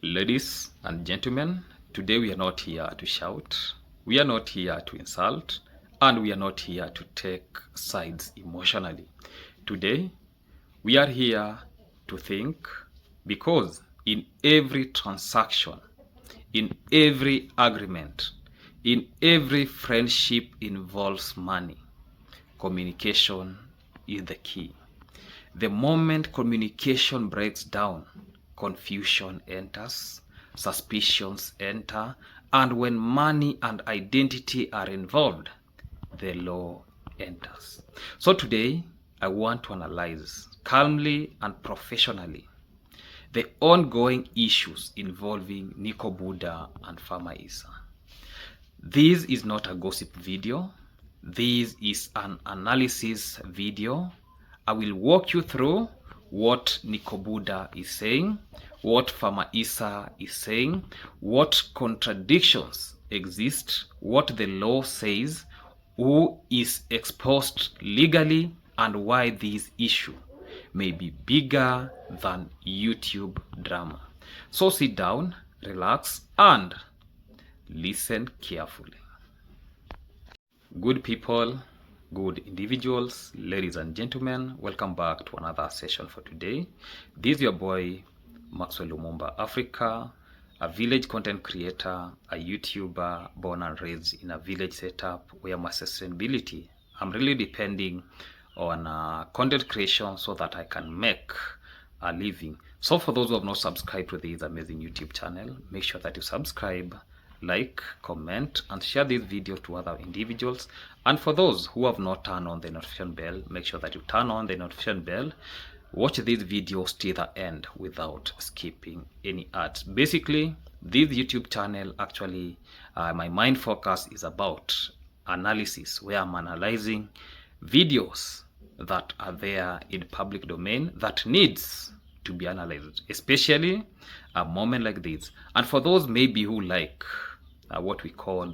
Ladies and gentlemen, today we are not here to shout, we are not here to insult, and we are not here to take sides emotionally. Today, we are here to think, because in every transaction, in every agreement, in every friendship involves money. Communication is the key. The moment communication breaks down, confusion enters, suspicions enter, and when money and identity are involved, the law enters. So today, I want to analyze calmly and professionally the ongoing issues involving Niko Buddha and Farmer Isa. This is not a gossip video. This is an analysis video. I will walk you through what Niko Buddha is saying, what Farmer Isa is saying, what contradictions exist, what the law says, who is exposed legally, and why this issue may be bigger than YouTube drama. So sit down, relax, and listen carefully. Good people, good individuals, ladies and gentlemen, welcome back to another session for today. This is your boy Maxwell Lumumba Africa, a village content creator, a YouTuber born and raised in a village setup where my sustainability, I'm really depending on content creation so that I can make a living. So for those who have not subscribed to this amazing YouTube channel, make sure that you subscribe, like, comment, and share this video to other individuals. And for those who have not turned on the notification bell, make sure that you turn on the notification bell. Watch this video till the end without skipping any ads. Basically, this YouTube channel actually, my main focus is about analysis, where I'm analyzing videos that are there in public domain that needs to be analyzed, especially a moment like this. And for those maybe who like what we call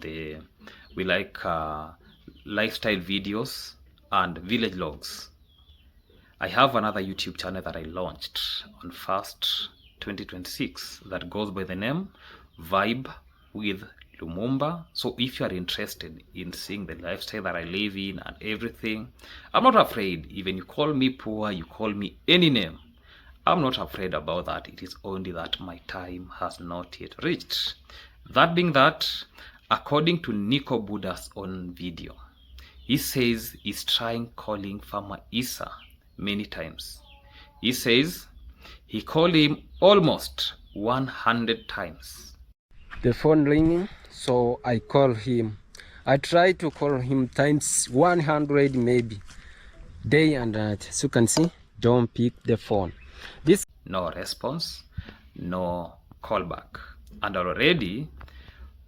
lifestyle videos and village logs, I have another YouTube channel that I launched on 1st 2026 that goes by the name Vibe with Lumumba. So if you are interested in seeing the lifestyle that I live in and everything, I'm not afraid. Even you call me poor, you call me any name, I'm not afraid about that. It is only that my time has not yet reached. That being that, according to Niko Buddha's own video, he says he's trying calling Farmer Isa many times. He says he called him almost 100 times. The phone ringing, so I call him. I try to call him times 100 maybe, day and night. As you can see, don't pick the phone. This no response, no callback. And already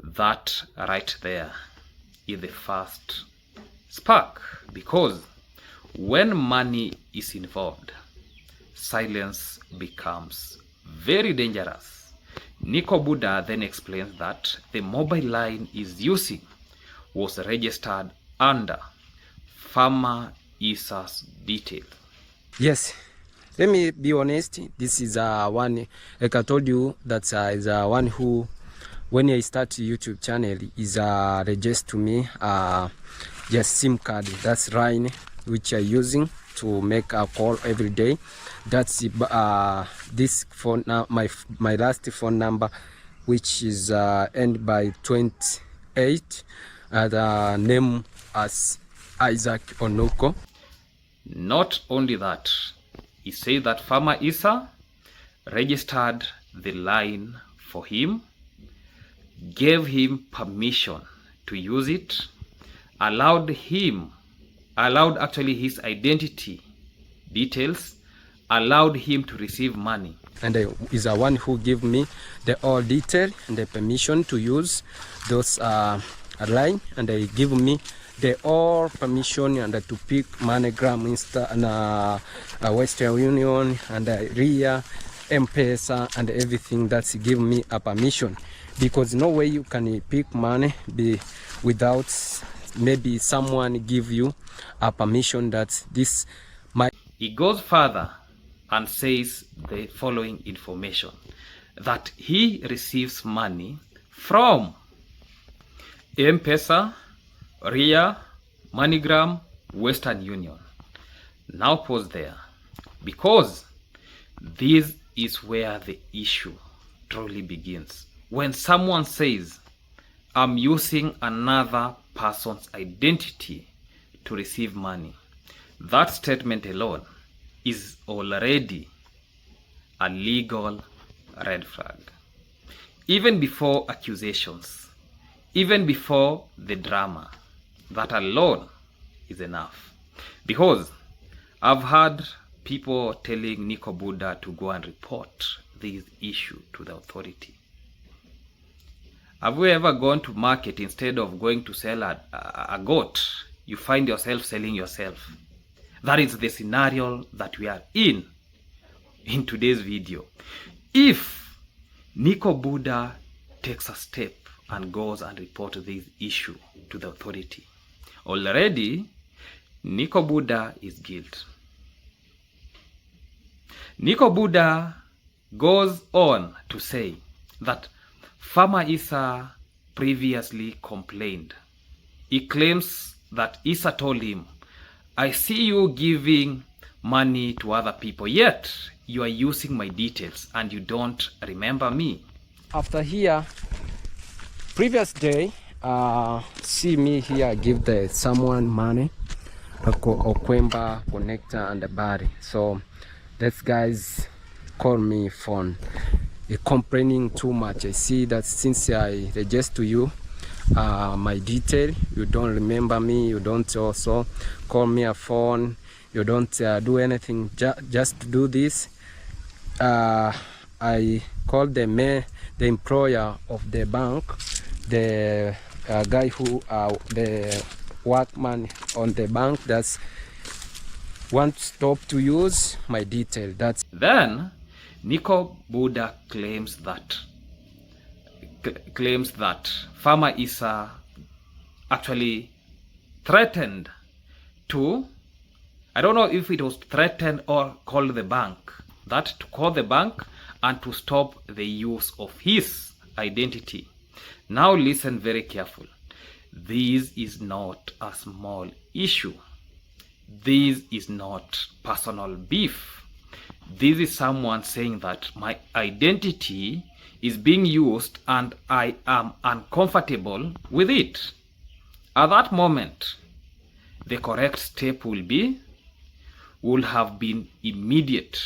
that right there is the first spark, because when money is involved, silence becomes very dangerous. Niko Buddha then explains that the mobile line is using was registered under Farmer Isa's detail. Yes, let me be honest. This is one, like I told you, that is one who, when I start YouTube channel, is registered to me just SIM card. That's line which I using to make a call every day. That's this phone now, my last phone number, which is end by 28, and name as Isaac Onoko. Not only that, he said that Farmer Isa registered the line for him, gave him permission to use it, allowed actually his identity details, allowed him to receive money. And is the one who give me the all detail and the permission to use those line, and they give me the all permission and to pick MoneyGram, Insta, and Western Union, and RIA, M-Pesa, and everything. That's give me a permission, because no way you can pick money without maybe someone give you a permission that this might. He goes further and says the following information, that he receives money from M-Pesa, Ria, MoneyGram, Western Union. Now pause there, because this is where the issue truly begins. When someone says, I'm using another person's identity to receive money, that statement alone is already a legal red flag. Even before accusations, even before the drama, that alone is enough. Because I've heard people telling Niko Buddha to go and report this issue to the authority. Have you ever gone to market, instead of going to sell a goat, you find yourself selling yourself? That is the scenario that we are in today's video. If Niko Buddha takes a step and goes and reports this issue to the authority, already Niko Buddha is guilty. Niko Buddha goes on to say that Farmer Isa previously complained. He claims that Isa told him, I see you giving money to other people, yet you are using my details and you don't remember me. After here, previous day, see me here give the someone money, Okwemba, Connector and the body. So that guys call me phone. You're complaining too much. I see that since I register to you my detail, you don't remember me, you don't also call me a phone, you don't do anything just to do this. I called the employer of the bank, the guy who the workman on the that that's want to stop to use my detail. That's then Niko Buddha claims that Farmer Isa actually threatened to, I don't know if it was threatened or called the bank, that to call the bank and to stop the use of his identity. Now listen very careful. This is not a small issue. This is not personal beef. This is someone saying that my identity is being used and I am uncomfortable with it. At that moment, the correct step will have been immediate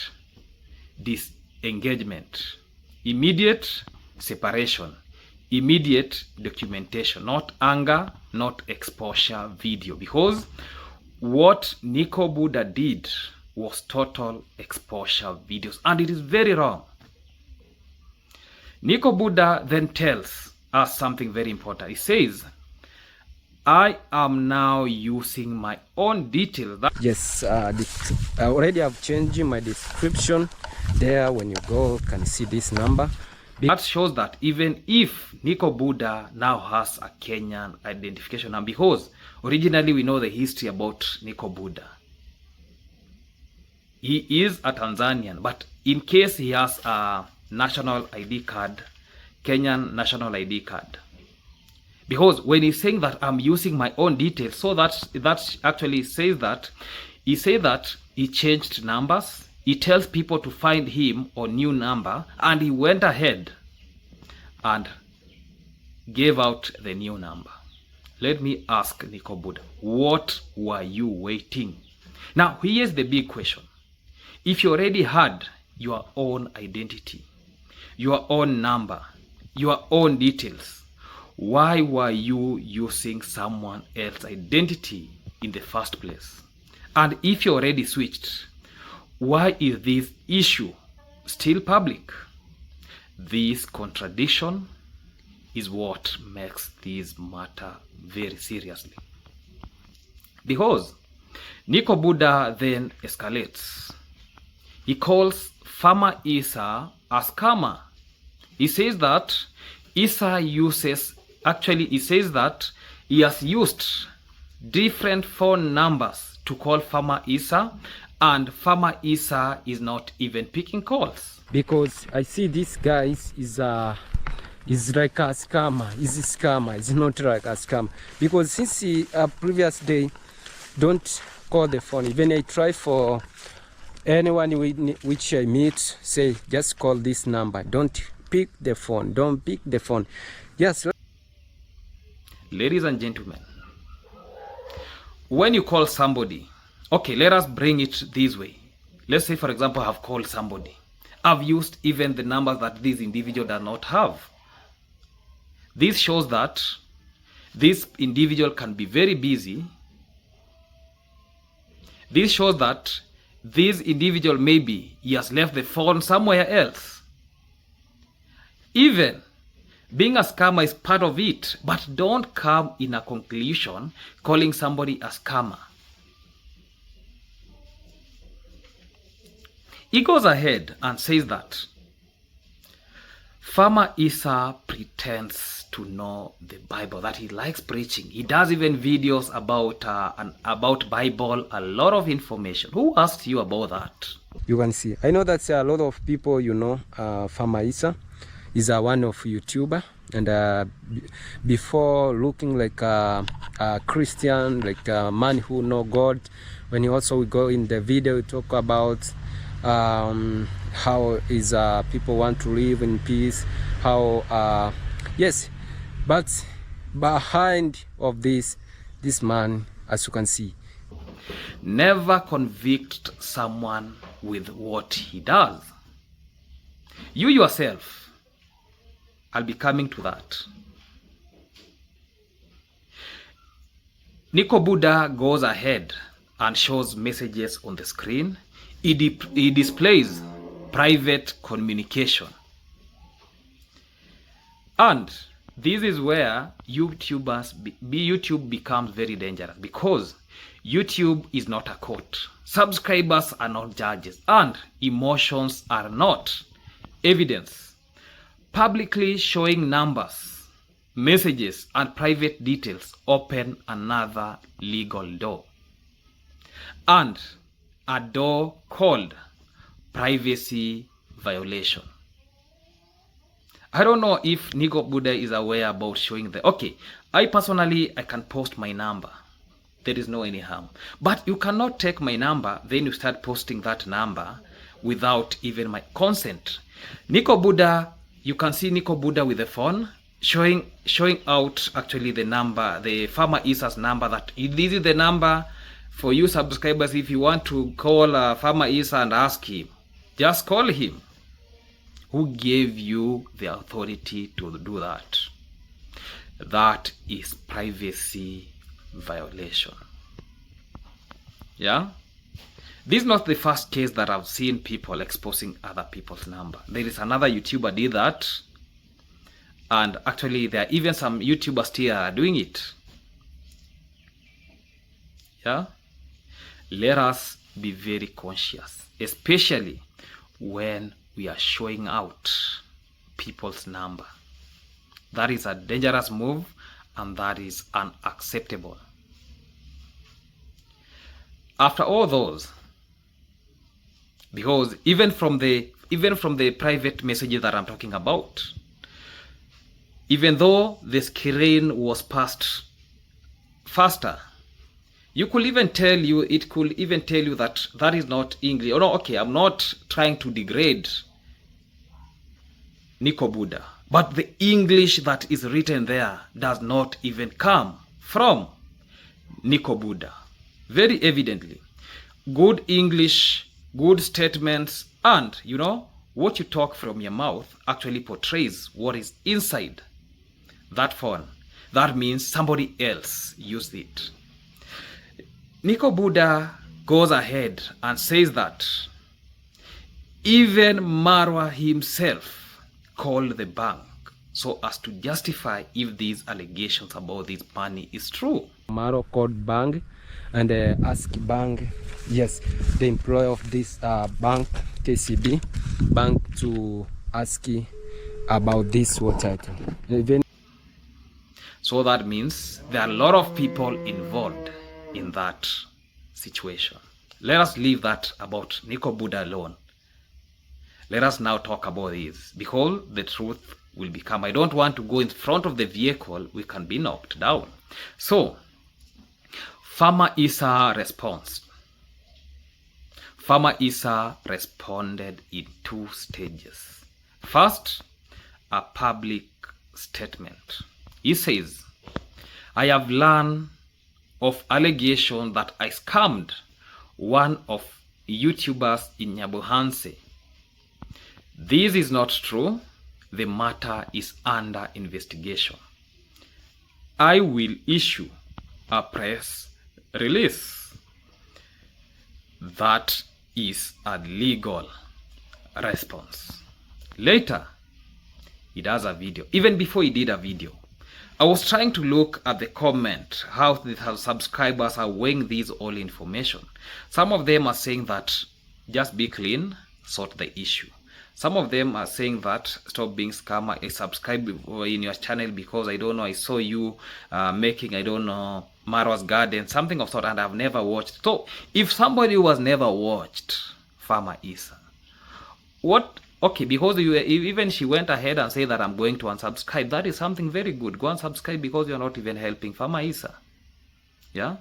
disengagement, immediate separation, immediate documentation, not anger, not exposure video. Because what Niko Buddha did was total exposure videos, and it is very wrong. Niko Buddha then tells us something very important. He says, I am now using my own details. yes, I already have changed my description there. When you go, you can see this number. That shows that even if Niko Buddha now has a Kenyan identification, and because originally we know the history about Niko Buddha, he is a Tanzanian, but in case he has a national ID card, Kenyan national ID card, because when he's saying that I'm using my own details, so that actually says that he changed numbers. He tells people to find him on new number, and he went ahead and gave out the new number. Let me ask Niko Buddha, what were you waiting? Now, here's the big question. If you already had your own identity, your own number, your own details, why were you using someone else's identity in the first place? And if you already switched, why is this issue still public? This contradiction is what makes this matter very seriously. Because Niko Buddha then escalates. He calls Farmer Isa a scammer. He says that he says that he has used different phone numbers to call Farmer Isa, and Farmer Isa is not even picking calls. because I see this guy is like a scammer. He's a scammer. He's not like a scammer, because since he previous day don't call the phone. Even I try for anyone which I meet, say just call this number. Don't pick the phone. Don't pick the phone. Yes. Ladies and gentlemen, when you call somebody, okay, let us bring it this way. Let's say, for example, I've called somebody. I've used even the numbers that this individual does not have. This shows that this individual can be very busy. This shows that this individual, maybe he has left the phone somewhere else. Even being a scammer is part of it, but don't come in a conclusion calling somebody a scammer. He goes ahead and says that Farmer Isa pretends to know the Bible, that he likes preaching. He does even videos about Bible, a lot of information. Who asked you about that? You can see. I know that a lot of people, Farmer Isa is one of YouTuber, and before looking like a Christian, like a man who know God, when he also go in the video talk about how is people want to live in peace, how yes, but behind of this man, as you can see, never convict someone with what he does. You yourself, I'll be coming to that. Niko Buddha goes ahead and shows messages on the screen. He displays private communication. And this is where YouTube becomes very dangerous, because YouTube is not a court. Subscribers are not judges, and emotions are not evidence. Publicly showing numbers, messages, and private details open another legal door, and a door called privacy violation. I don't know if Niko Buddha is aware about showing the... Okay, I can post my number. There is no any harm. But you cannot take my number, then you start posting that number without even my consent. Niko Buddha, you can see Niko Buddha with the phone showing out actually the number, the Farmer Isa's number, that this is the number for you subscribers. If you want to call Farmer Isa and ask him, just call him. Who gave you the authority to do that? That is privacy violation. Yeah? This is not the first case that I've seen people exposing other people's number. There is another YouTuber did that. And actually there are even some YouTubers still doing it. Yeah? Let us be very conscious, especially when we are showing out people's number. That is a dangerous move, and that is unacceptable. After all those, because even from the private messages that I'm talking about, even though the screen was passed faster, it could even tell you that that is not English. Oh no, okay, I'm not trying to degrade Niko Buddha, but the English that is written there does not even come from Niko Buddha. Very evidently, good English, good statements, and what you talk from your mouth actually portrays what is inside that phone. That means somebody else used it. Niko Buddha goes ahead and says that even Marwa himself called the bank so as to justify if these allegations about this money is true. Marwa called bank and asked bank, yes, the employee of this bank, KCB bank, to ask about this water item. Even so that means there are a lot of people involved in that situation. Let us leave that about Niko Buddha alone. Let us now talk about this, because the truth will become, I don't want to go in front of the vehicle, we can be knocked down. So, Farmer Isa response. Farmer Isa responded in 2 stages. First, a public statement. He says, I have learned of allegation that I scammed one of YouTubers in Nyabuhanse. This is not true. The matter is under investigation. I will issue a press release. That is a legal response. Later, he does a video. Even before he did a video, I was trying to look at the comment, how the subscribers are weighing these all information. Some of them are saying that just be clean, sort the issue. Some of them are saying that stop being scammer, subscribe in your channel because I don't know, I saw you making, I don't know, Marwa's Garden, something of sort, and I've never watched. So if somebody who has never watched Farmer Isa, what? Okay, because even she went ahead and said that I'm going to unsubscribe. That is something very good. Go and subscribe because you're not even helping Farmer Isa. Yeah?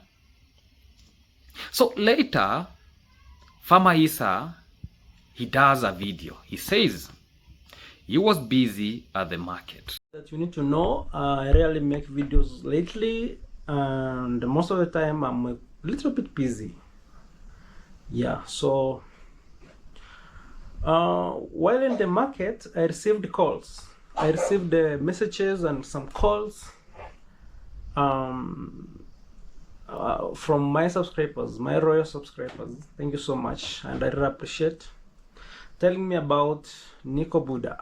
So later, Farmer Isa, he does a video. He says he was busy at the market. That you need to know, I rarely make videos lately, and most of the time I'm a little bit busy. Yeah, so while in the market, I received calls. I received messages and some calls from my subscribers, my royal subscribers. Thank you so much, and I really appreciate telling me about Niko Buddha.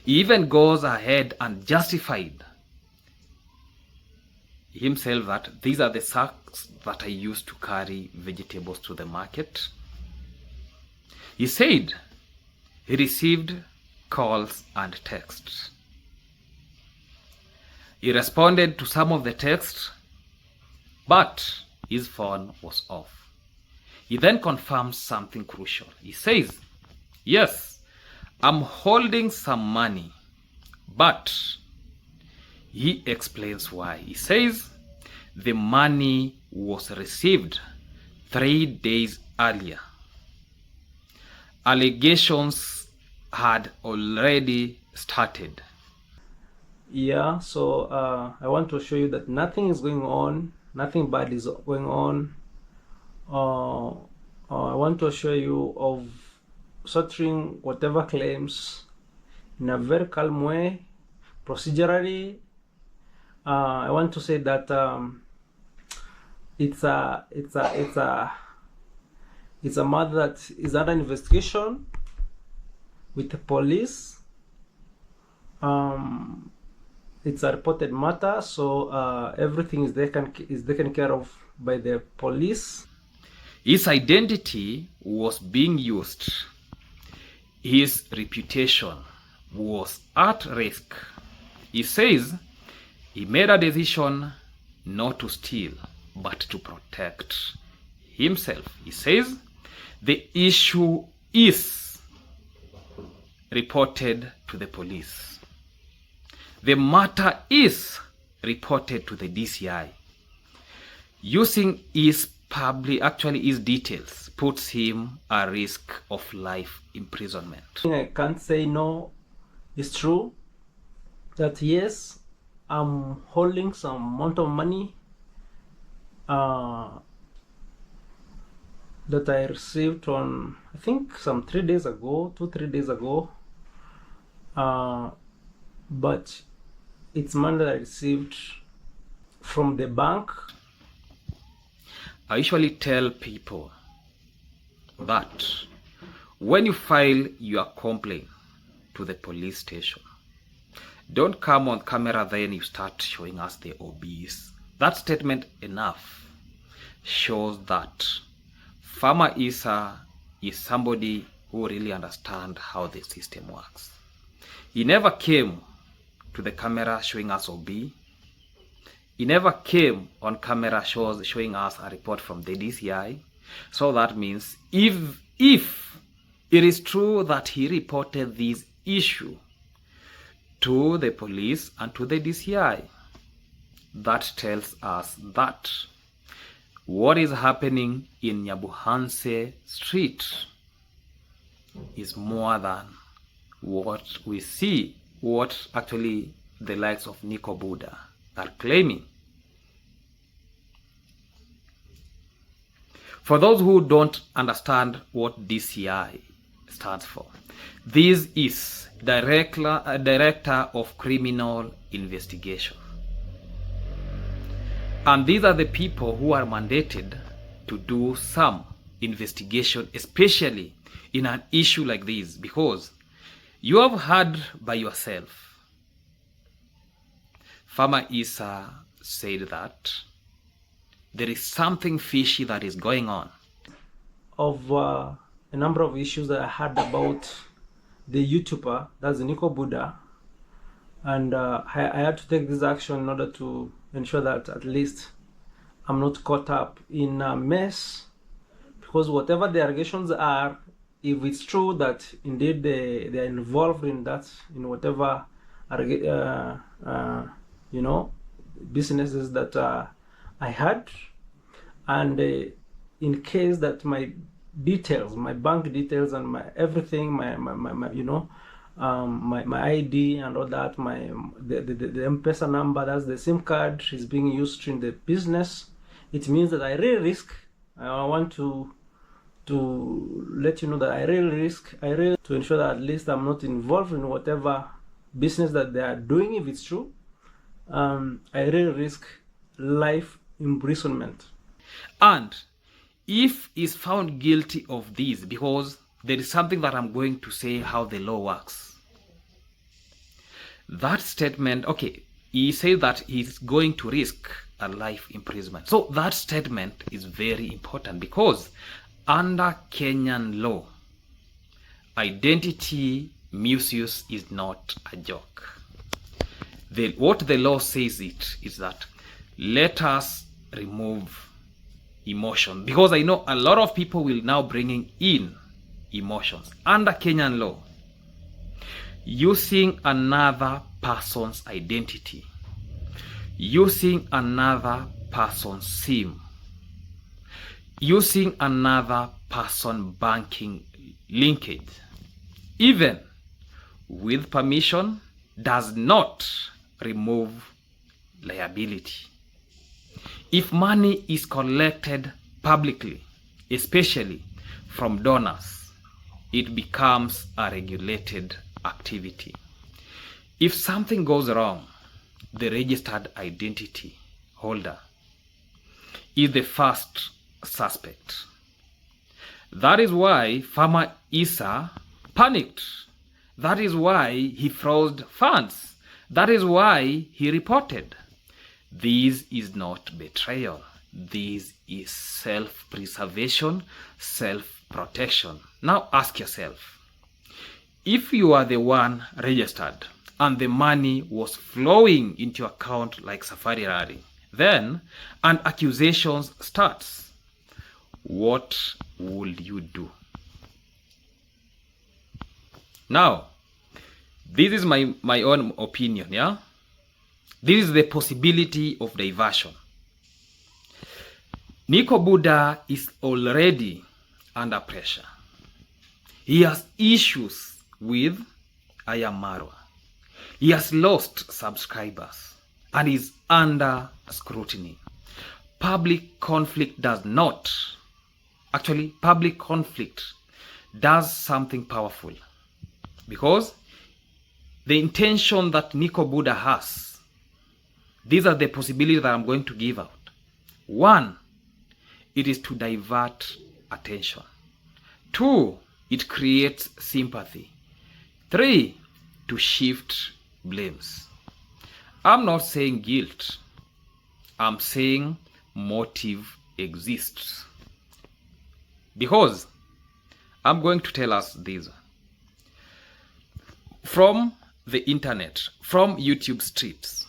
He even goes ahead and justified himself that these are the sacks that I used to carry vegetables to the market. He said he received calls and texts. He responded to some of the texts, but his phone was off. He then confirms something crucial. He says, yes, I'm holding some money, but he explains why. He says the money was received 3 days earlier. Allegations had already started. Yeah, so I want to show you that nothing is going on, nothing bad is going on. I want to assure you of sorting whatever claims in a very calm way, procedurally. I want to say that it's a matter that is under investigation with the police. It's a reported matter, so everything is taken care of by the police. His identity was being used. His reputation was at risk. He says he made a decision not to steal, but to protect himself. He says the issue is reported to the police. The matter is reported to the DCI. Using his his details puts him at risk of life imprisonment. I can't say no. It's true that yes, I'm holding some amount of money that I received on, I think, some 3 days ago, 2-3 days ago. But it's money that I received from the bank. I usually tell people that when you file your complaint to the police station, don't come on camera then you start showing us the OBs. That statement enough shows that Farmer Isa is somebody who really understands how the system works. He never came to the camera showing us OB. He never came on camera showing us a report from the DCI. So that means if If it is true that he reported this issue to the police and to the DCI, that tells us that what is happening in Nyabuhanse Street is more than what we see, what actually the likes of Niko Buddha are claiming. For those who don't understand what DCI stands for, this is Director of Criminal Investigation. And these are the people who are mandated to do some investigation, especially in an issue like this, because you have heard by yourself, Farmer Isa said that there is something fishy that is going on. Of a number of issues that I heard about the YouTuber, that's Niko Buddha, and I had to take this action in order to ensure that at least I'm not caught up in a mess, because whatever the allegations are, if it's true that indeed they are involved in that, in whatever businesses that I had, and in case that my details, my bank details and my everything, my ID and all that, the M-Pesa number, that's the SIM card, is being used in the business, it means that I really risk. I want to let you know that I really to ensure that at least I'm not involved in whatever business that they are doing, if it's true. I really risk life imprisonment. And if he's found guilty of this, because there is something that I'm going to say how the law works. That statement, okay, he said that he's going to risk a life imprisonment. So that statement is very important, because under Kenyan law, identity misuse is not a joke. What the law says is that let us remove emotion, because I know a lot of people will now bringing in emotions. Under Kenyan law, using another person's identity, using another person's SIM, using another person's banking linkage, even with permission, does not remove liability. If money is collected publicly, especially from donors, it becomes a regulated activity. If something goes wrong, the registered identity holder is the first suspect. That is why Farmer Isa panicked. That is why he froze funds. That is why he reported. This is not betrayal. This is self-preservation, self-protection. Now ask yourself, if you are the one registered and the money was flowing into your account like Safari Rari, then an accusation starts, what would you do? Now, this is my own opinion, yeah? This is the possibility of diversion. Niko Buddha is already under pressure. He has issues with Ayamarwa. He has lost subscribers and is under scrutiny. Public conflict does something powerful, because the intention that Niko Buddha has, these are the possibilities that I'm going to give out. 1, it is to divert attention. 2, it creates sympathy. 3, to shift blames. I'm not saying guilt. I'm saying motive exists. Because I'm going to tell us this. From the internet, from YouTube streets,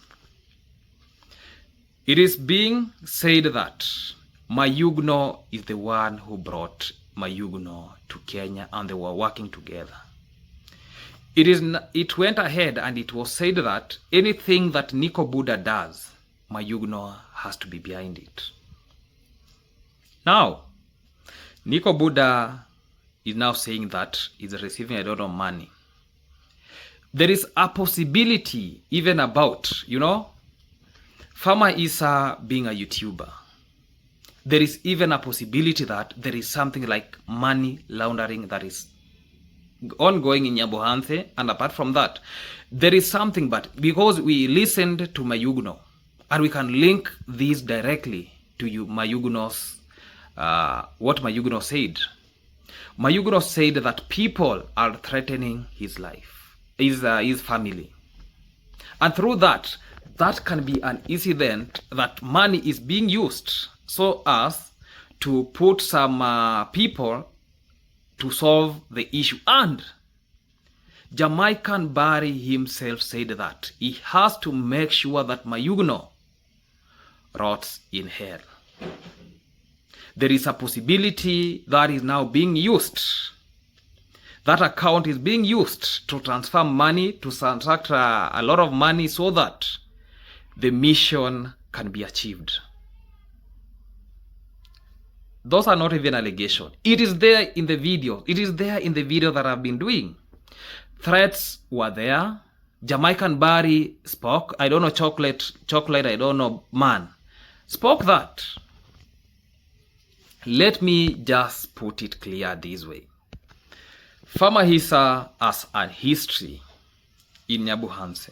it is being said that Mayugno is the one who brought Mayugno to Kenya, and they were working together. It went ahead and it was said that anything that Niko Buddha does, Mayugno has to be behind it. Now, Niko Buddha is now saying that he's receiving a lot of money. There is a possibility even about, Farmer Isa being a YouTuber. There is even a possibility that there is something like money laundering that is ongoing in Nyabohanse, and apart from that, there is something, but because we listened to Mayugno, and we can link this directly to Mayugno's, what Mayugno said. Mayugno said that people are threatening his life, his family. And through that can be an incident that money is being used so as to put some people to solve the issue. And Jamaican Barry himself said that he has to make sure that Mayugno rots in hell. There is a possibility that is now being used. That account is being used to transfer money, to transact a lot of money so that the mission can be achieved. Those are not even allegations. It is there in the video. It is there in the video that I've been doing. Threats were there. Jamaican Barry spoke. I don't know chocolate, I don't know man. Spoke that. Let me just put it clear this way. Farmer Isa has a history in Nyabohanse.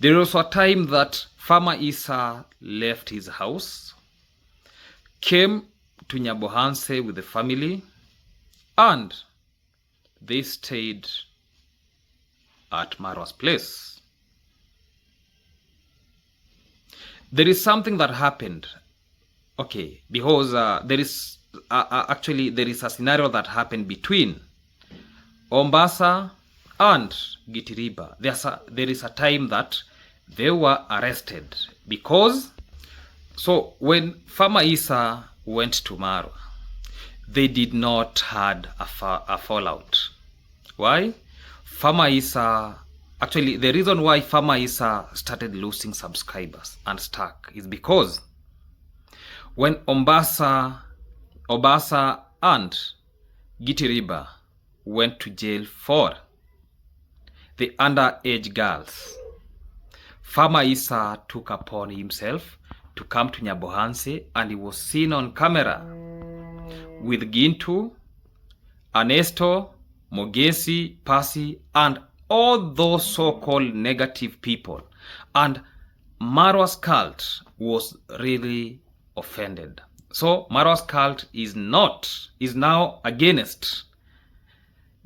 There was a time that Farmer Isa left his house, came to Nyabohanse with the family, and they stayed at Marwa's place. There is something that happened, because there is a scenario that happened between Ombasa and Gitiriba. There is a time that they were arrested because, so when Farmer Isa went to Marwa, they did not had a fallout. Why? Farmer Isa, actually the reason why Farmer Isa started losing subscribers and stuck is because when Obasa and Gitiriba went to jail for the underage girls, Farmer Isa took upon himself to come to Nyabohanse, and he was seen on camera with Gintu, Ernesto, Mogesi, Pasi, and all those so-called negative people. And Marwa's cult was really offended. So Marwa's cult is now against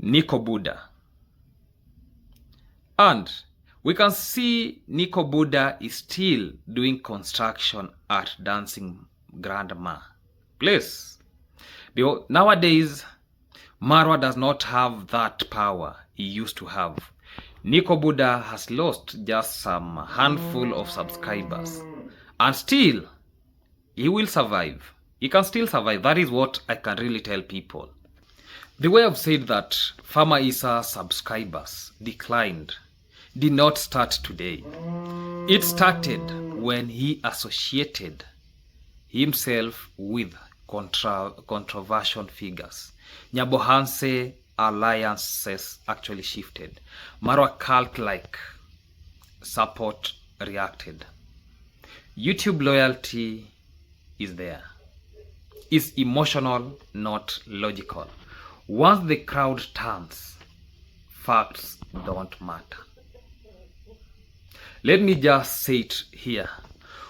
Niko Buddha. And we can see Niko Buddha is still doing construction at Dancing Grandma place. Because nowadays, Marwa does not have that power he used to have. Niko Buddha has lost just some handful of subscribers. And still, he will survive. He can still survive. That is what I can really tell people. The way I've said that Farmer Isa's subscribers declined did not start today. It started when he associated himself with controversial figures. Nyabohanse alliances actually shifted. Marwa cult-like support reacted. YouTube loyalty is there. It's emotional, not logical. Once the crowd turns, facts don't matter. Let me just say it here.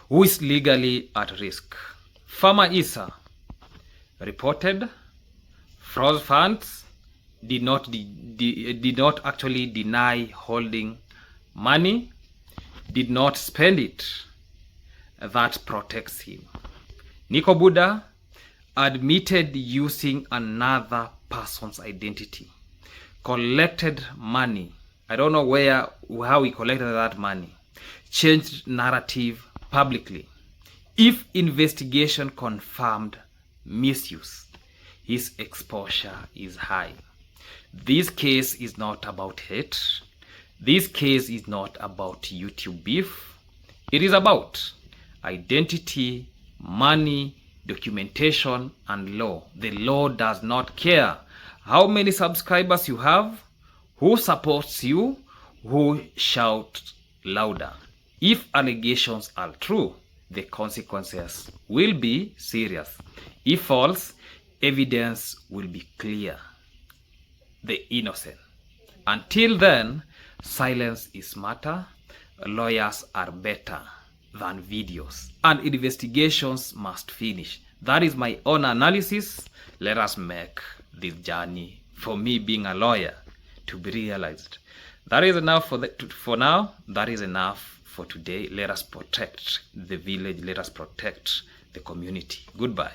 Who is legally at risk? Farmer Isa reported, froze funds, did not actually deny holding money, did not spend it. That protects him. Niko Buddha admitted using another person's identity, collected money. I don't know how he collected that money. Changed narrative publicly. If investigation confirmed misuse, his exposure is high. This case is not about hate. This case is not about YouTube beef. It is about identity, money, documentation, and law. The law does not care how many subscribers you have, who supports you, who shouts louder. If allegations are true, the consequences will be serious. If false, evidence will be clear. The innocent. Until then, silence is matter. Lawyers are better than videos, and investigations must finish. That is my own analysis. Let us make this journey, for me being a lawyer, to be realized. That is enough for now. That is enough for today. Let us protect the village. Let us protect the community. Goodbye.